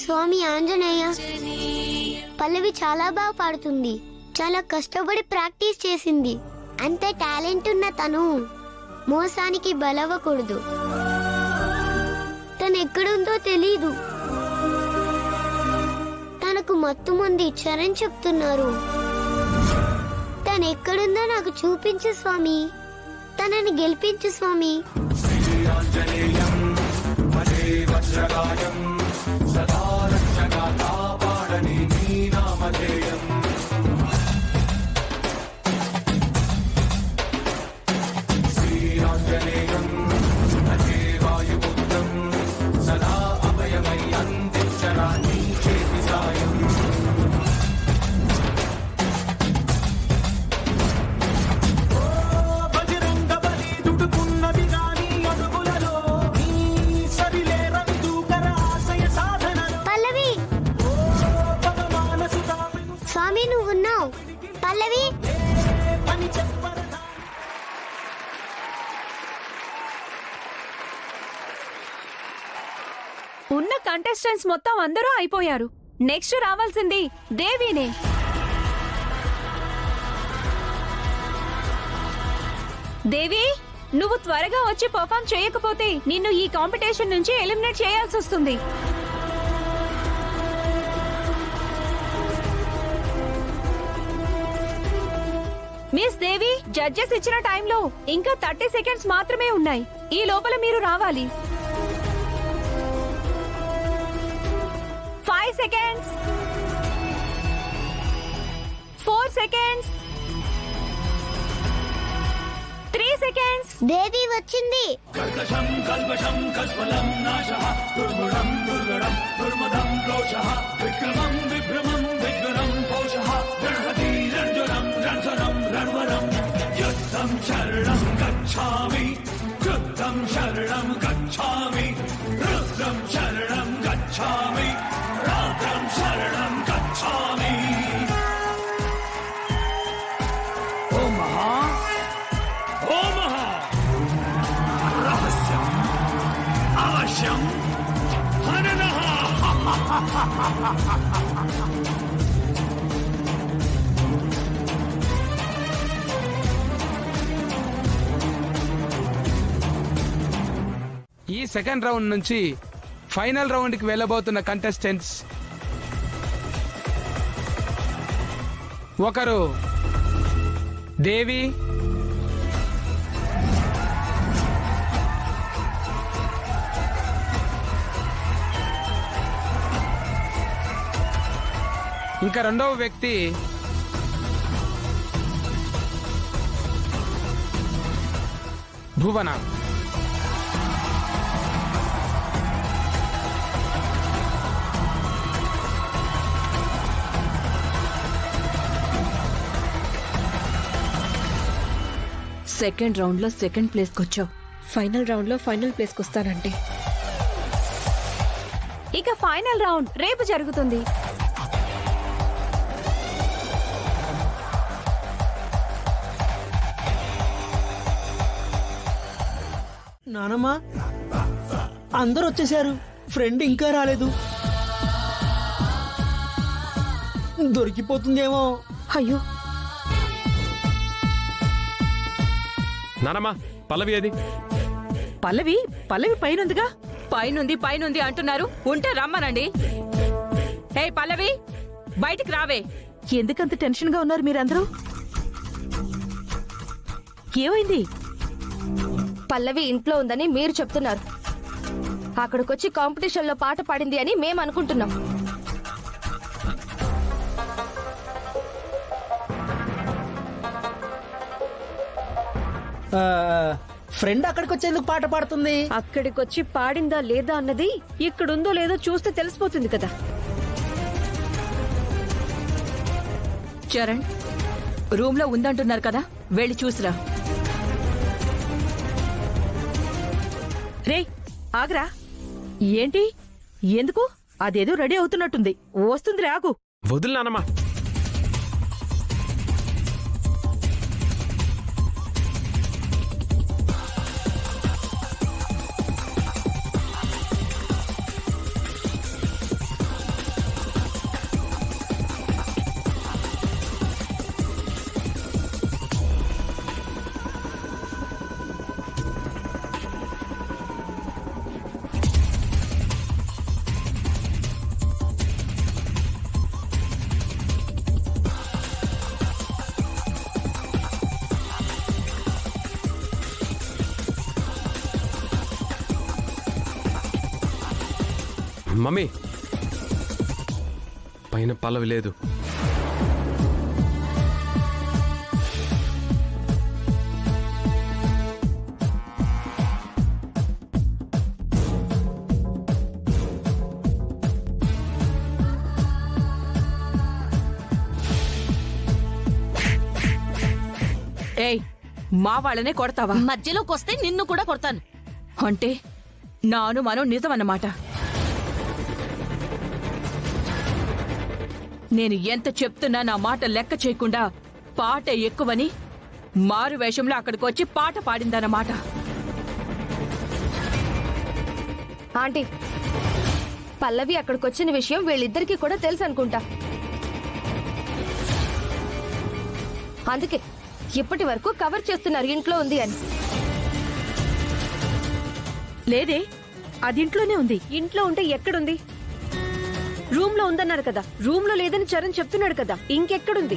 స్వామి ఆంజనేయ, పల్లవి చాలా బాగా పాడుతుంది. చాలా కష్టపడి ప్రాక్టీస్ చేసింది. అంత టాలెంట్ ఉన్న తను మోసానికి బలవ్వకూడదు. తను ఎక్కడుందో తెలీదు. తనకు మత్తు మంది చరణ్ చెప్తున్నారు. తను ఎక్కడుందో నాకు చూపించు స్వామి. తనని గెలిపించు స్వామి. స్వామి నువ్వున్నావు. పల్లవి, ఉన్న కంటెస్టెంట్స్ మొత్తం అందరూ అయిపోయారు. నెక్స్ట్ రావాల్సింది దేవినే. దేవి, నువ్వు త్వరగా వచ్చి పర్ఫామ్ చేయకపోతే నిన్ను ఈ కాంపిటీషన్ నుంచి ఎలిమినేట్ చేయాల్సి వస్తుంది. మిస్ దేవి, జడ్జెస్ ఇచ్చిన టైంలో ఇంకా 30 సెకండ్స్ మాత్రమే ఉన్నాయి. ఈ లోపల మీరు రావాలి. 5 seconds, 4 seconds, 3 seconds. దేవి వచ్చింది. శరణం గచ్ఛామి, రుద్రం శరణం గచ్ఛామి, రుద్రం శరణం గచ్ఛామి, రౌద్రం శరణం గచ్ఛామి. ఓ మహా, ఓ మహా, రహస్యం అవశ్యం హననః. ఈ సెకండ్ రౌండ్ నుంచి ఫైనల్ రౌండ్ కి వెళ్ళబోతున్న కంటెస్టెంట్స్ ఒకరు దేవి, ఇంకా రెండవ వ్యక్తి భువన. సెకండ్ రౌండ్ లో సెకండ్ ప్లేస్ కొచ్చావు. ఫైనల్ రౌండ్ లో ఫైనల్ ప్లేస్ కొస్తానంటే ఇక ఫైనల్ రౌండ్ రేపు జరుగుతుంది. నానమ్మా, అందరూ వచ్చేసారు. ఫ్రెండ్ ఇంకా రాలేదు. దొరికిపోతుందేమో. అయ్యో, నానమ్మా, పల్లవి అది. పల్లవి పైనుందిగా. పైనుంది అంటున్నారు. ఉంటే రమ్మనండి. హే పల్లవి, బయటికి రావే. ఎందుకంత టెన్షన్ గా ఉన్నారు మీరందరూ? ఏమైంది? పల్లవి ఇంట్లో ఉందని మీరు చెప్తున్నారు. అక్కడికొచ్చి కాంపిటీషన్ లో పాట పాడింది అని మేము అనుకుంటున్నాం. ఫ్రెండ్ అక్కడికి వచ్చేందుకు పాట పాడుతుంది. అక్కడికొచ్చి పాడిందా లేదా అన్నది ఇక్కడుందో లేదో చూస్తే తెలిసిపోతుంది కదా. చరణ్, రూమ్ లో ఉందంటున్నారు కదా, వెళ్ళి చూసిరా. రే ఆగ్రా. ఏంటి? ఎందుకు? అదేదో రెడీ అవుతున్నట్టుంది. వస్తుంది, ఆగు. వదులు నానమ్మా. మమ్మీ పైన పల్లవి లేదు. ఏయ్, మా వాళ్ళనే కొడతావా? మధ్యలోకి వస్తే నిన్ను కూడా కొడతాను. అంటే నా అనుమానం నిజమన్నమాట. నేను ఎంత చెప్తున్నా నా మాట లెక్క చేయకుండా పాట ఎక్కువని మారు వేషంలో అక్కడికి వచ్చి పాట పాడిందన్నమాట. ఆంటీ, పల్లవి అక్కడికొచ్చిన విషయం వీళ్ళిద్దరికీ కూడా తెలుసు అనుకుంటా. అందుకే ఇప్పటి వరకు కవర్ చేస్తున్నారు ఇంట్లో ఉంది అని. లేదే, అది ఇంట్లోనే ఉంది. ఇంట్లో ఉంటే ఎక్కడుంది? రూమ్ లో ఉందన్నారు కదా. రూమ్ లో లేదని చరణ్ చెప్తున్నాడు కదా, ఇంకెక్కడుంది?